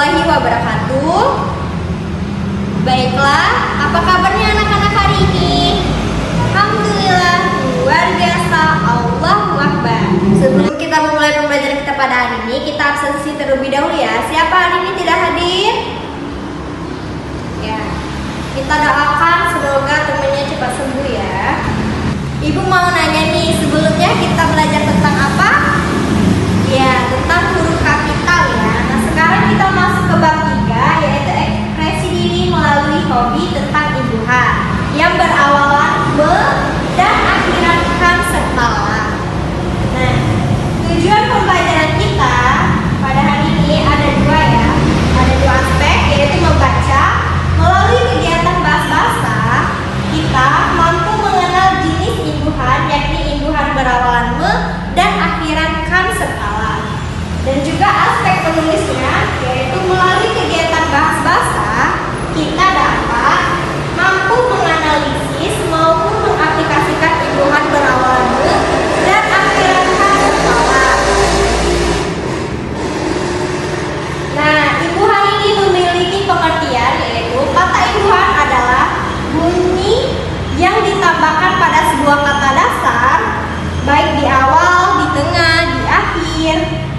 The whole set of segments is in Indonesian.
warahmatullahi wabarakatuh. Baiklah, apa kabarnya anak-anak hari ini? Alhamdulillah, luar biasa, Allahu Akbar. Sebelum kita memulai pembelajaran kita pada hari ini, kita absensi terlebih dahulu ya. Siapa hari ini tidak hadir? Ya, kita doakan semoga temannya cepat sembuh ya. Ibu mau nanya nih, sebelumnya kita belajar tentang apa? Ya, tentang huruf kapital ya. Nah, sekarang kita masuk ke bab 3, yaitu ekspresi diri melalui hobi tentang imbuhan yang berawalan be dan akhiran kan serta la. Nah, tujuan pembelajaran kita pada hari ini ada dua ya. Ada dua aspek, yaitu membaca. Melalui kegiatan bahasa kita mampu mengenal jenis imbuhan, yakni imbuhan berawalan me dan akhiran kan serta la. Dan juga aspek penulisnya, yaitu melalui kegiatan bahasa kita dapat mampu menganalisis maupun mengaplikasikan imbuhan berawalan me dan akhiran kan serta la. Nah, imbuhan ini memiliki pengertian, yaitu kata imbuhan adalah bunyi yang ditambahkan pada sebuah kata dasar, baik di awal, di tengah, di akhir,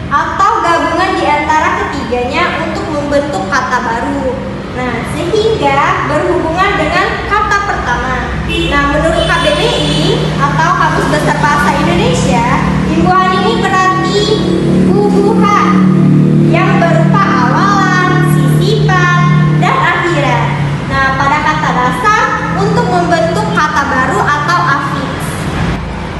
atau gabungan di antara ketiganya untuk membentuk kata baru. Nah, sehingga berhubungan dengan kata pertama. Nah, menurut KBBI atau Kamus Besar Bahasa Indonesia, imbuhan ini berarti bubuhan yang berupa awalan, sisipan, dan akhiran. Nah, pada kata dasar untuk membentuk kata baru atau afiks.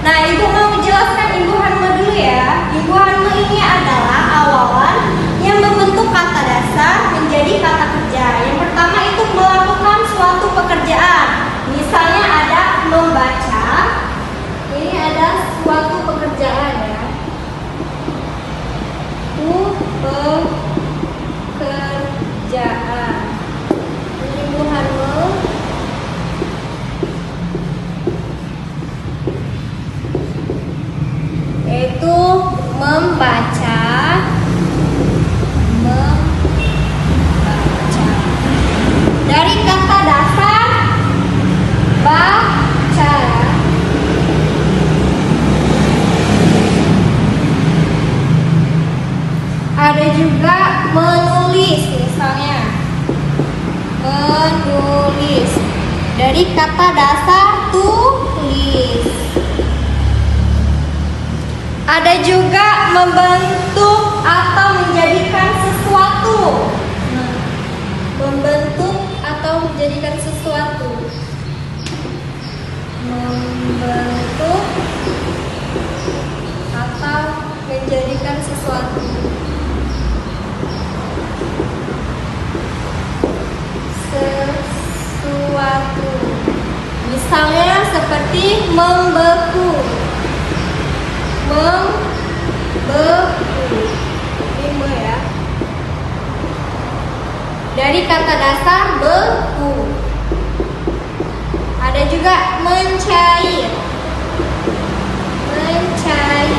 Nah, ibu mau menjelaskan imbuhan me dulu ya. Imbuhan me ini adalah awalan yang membentuk kata dasar menjadi kata kerja. Yang pertama itu melakukan suatu pekerjaan. Misalnya ada membaca. Ini ada suatu pekerjaan ya. Pekerjaan. Imbuhan me yaitu membaca. Dari kata dasar baca. Ada juga menulis, misalnya menulis. Dari kata dasar tulis. Ada juga membentuk atau menjadikan sesuatu. Membentuk atau menjadikan sesuatu. Membentuk atau menjadikan sesuatu. Sesuatu. Misalnya seperti membeku. Membeku. Ini me ya. Dari kata dasar beku. Ada juga mencair. Mencair.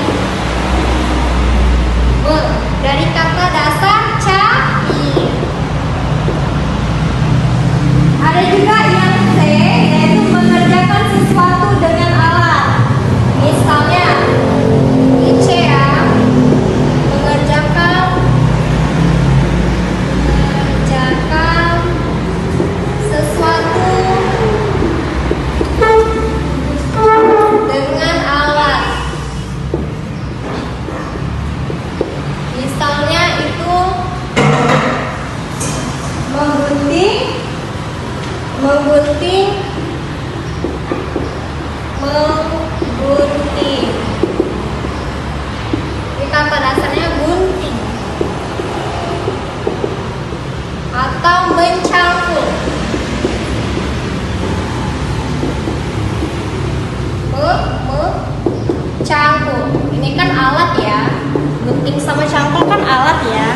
Dari kata dasar cair. Ada juga yang C, yaitu mengerjakan sesuatu dengan alat. Misalnya ini C ya. Mengerjakan sesuatu dengan alat. Misalnya itu menggunting. Ini kata dasarnya gunting. Atau mencangkul. Cangkul. Ini kan alat ya. Gunting sama cangkul kan alat ya.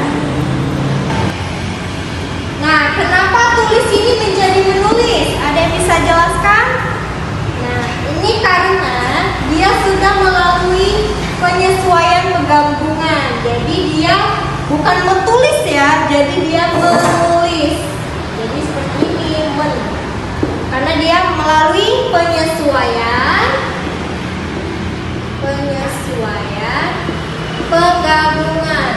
Nah, kenapa tulis ini menjadi menulis? Ada yang bisa jelaskan? Nah, ini karena dia sudah melalui penyesuaian penggabungan. Jadi dia bukan menulis ya. jadi dia menulis. Jadi seperti ini, karena dia melalui penyesuaian penggabungan.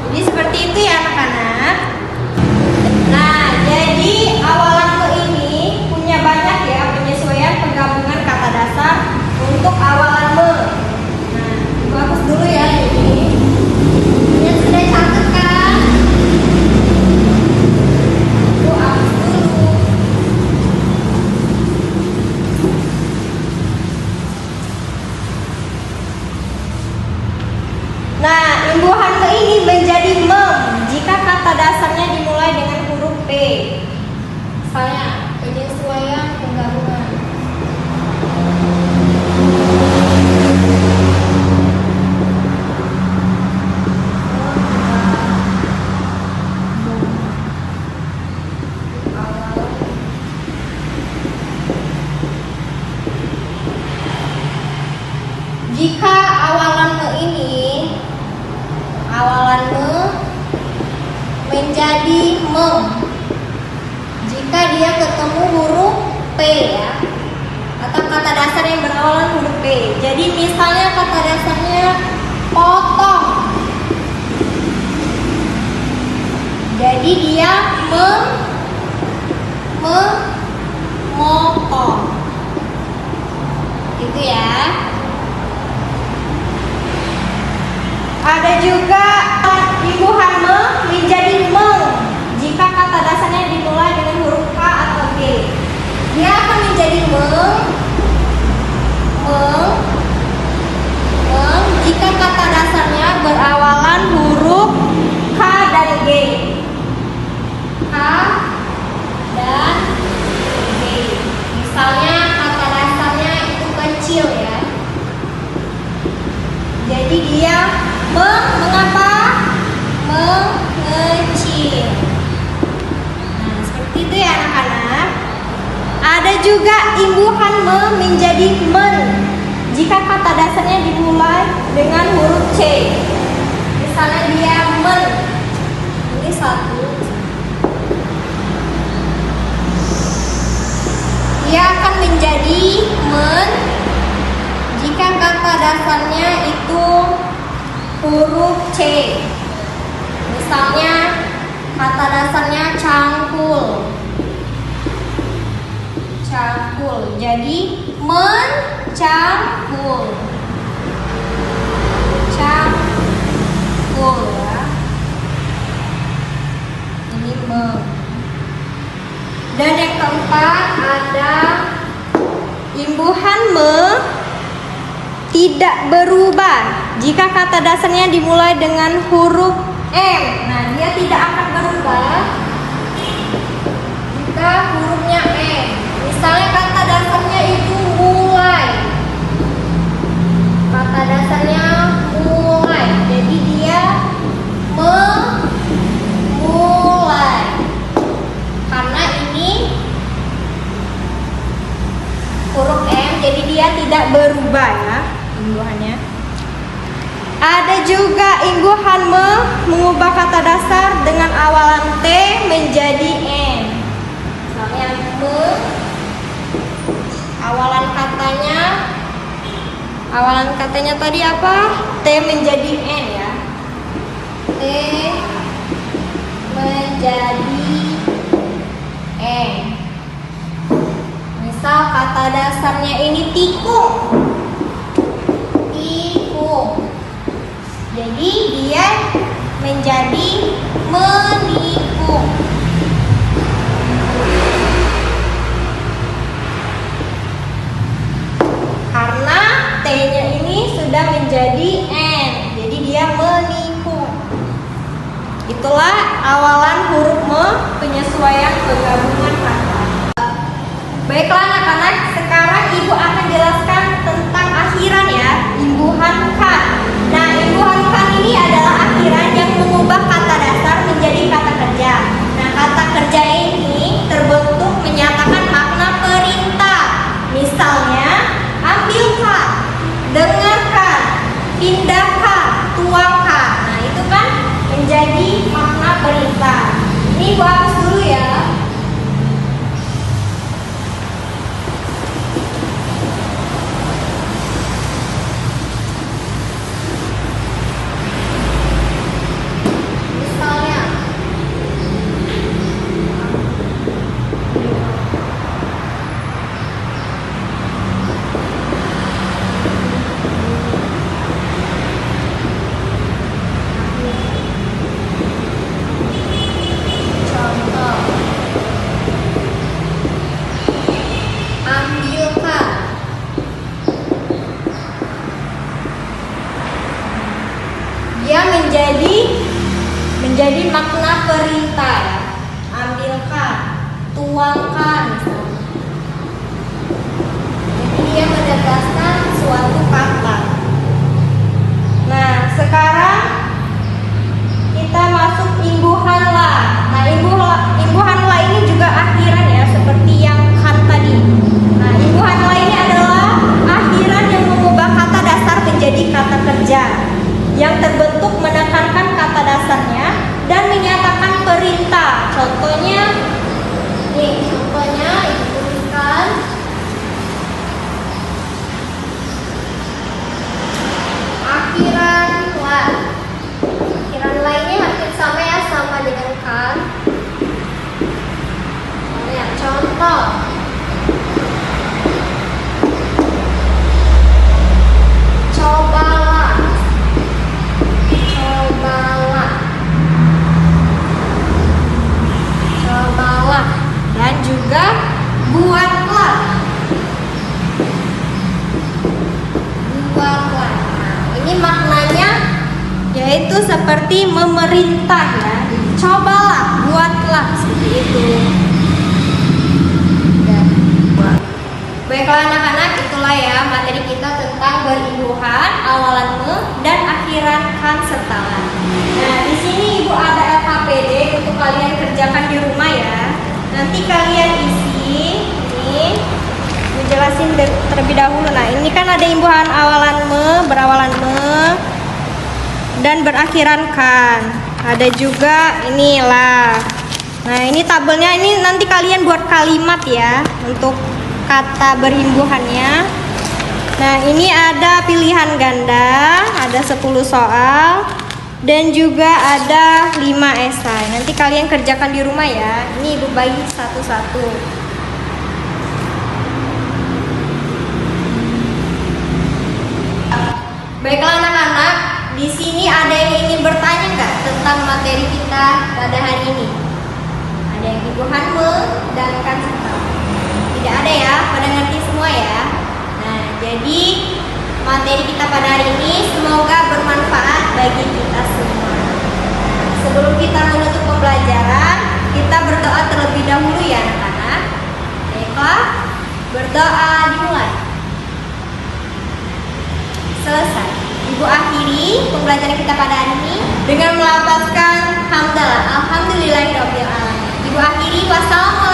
Jadi seperti itu ya anak-anak. Nah, jadi awalan me ini punya banyak ya penyesuaian penggabungan kata dasar untuk awalan me. Nah, Ibu hapus dulu ya ini. Yang sudah catat kan? Ibu hapus dulu. Nah, imbuhan me ini menjadi mem jika kata dasarnya dimulai dengan huruf P. Misalnya, penyesuaian penggabungan. Jika awalan me ini menjadi mem jika dia ketemu huruf P ya, atau kata dasar yang berawalan huruf P. Jadi misalnya kata dasarnya potong, jadi dia memotong, gitu ya. Ada juga imbuhan me menjadi meng jika kata dasarnya dimulai dengan huruf K atau G. Dia akan menjadi meng jika kata dasarnya berawalan huruf K dan G. K dan G. Misalnya kata dasarnya itu kecil ya. Jadi dia mengapa? Mengecil. Nah, seperti itu ya anak-anak. Ada juga imbuhan me menjadi men jika kata dasarnya dimulai dengan huruf C. Misalnya dia men. Ini satu. Dia akan menjadi men jika kata dasarnya itu huruf C. Misalnya kata dasarnya cangkul. Jadi mencangkul. Cangkul ya. Ini mem. Dan yang keempat ada imbuhan me tidak berubah jika kata dasarnya dimulai dengan huruf M. Nah, dia tidak akan berubah jika hurufnya M. Misalnya kata dasarnya itu mulai. Kata dasarnya mulai. Jadi dia memulai. Karena ini huruf M, jadi dia tidak berubah ya imbuhannya. Ada juga imbuhan me mengubah kata dasar dengan awalan T menjadi N. Misalnya me, awalan katanya tadi apa? T menjadi N ya. T menjadi N. Misal kata dasarnya ini tikung. Jadi dia menjadi menikung. Karena T-nya ini sudah menjadi N. Jadi dia menikung. Itulah awalan huruf me penyesuaian penggabungan kata. Baiklah anak-anak, sekarang Ibu akan jelaskan tentang akhiran ya, imbuhan kan. Nah, imbuhan kan ini adalah akhiran yang mengubah kata dasar menjadi kata kerja. Nah, kata kerja ini terbentuk menyatakan makna perintah. Misalnya, ambilkan, dengarkan, menjadi makna perintah ya. Ambilkan, tuangkan misalnya. Jadi dia menegaskan suatu kata. Nah, sekarang kita masuk imbuhan la. Nah, imbuhan la ini juga akhiran ya, seperti yang kan tadi. Nah, imbuhan la ini adalah akhiran yang mengubah kata dasar menjadi kata kerja yang terbentuk menekankan kata dasarnya dan menyatakan perintah. Contohnya, ibu tuliskan akhiran la. Akhiran la ini hampir sama ya, sama dengan kan. Nah, contoh. Cobalah. Dan juga buatlah. Nah, ini maknanya yaitu seperti memerintah ya. Cobalah, buatlah, seperti itu. Baiklah anak-anak, itulah ya materi kita tentang berimbuhan, awalan me dan akhiran kan serta la. Nah, di sini Ibu ada LKPD untuk kalian kerjakan di rumah ya. Nanti kalian isi ini, Ibu jelasin terlebih dahulu. Nah, ini kan ada imbuhan awalan me, berawalan me dan berakhiran kan. Ada juga ini la. Nah, ini tabelnya, ini nanti kalian buat kalimat ya untuk kata berimbuhannya. Nah, ini ada pilihan ganda, ada 10 soal dan juga ada 5 esai. Nanti kalian kerjakan di rumah ya. Ini Ibu bagi satu-satu. Baiklah anak-anak, di sini ada yang ingin bertanya nggak tentang materi kita pada hari ini? Ada yang imbuhan me dan kan serta. Tidak ada ya, pada ngerti semua ya. Nah, jadi materi kita pada hari ini semoga bermanfaat bagi kita semua. Sebelum kita menutup pembelajaran, kita berdoa terlebih dahulu ya anak-anak. Baiklah, berdoa dimulai. Selesai. Ibu akhiri pembelajaran kita pada hari ini dengan melafazkan hamdalah, alhamdulillahirabbil alamin. Ibu akhiri, wassalamualaikum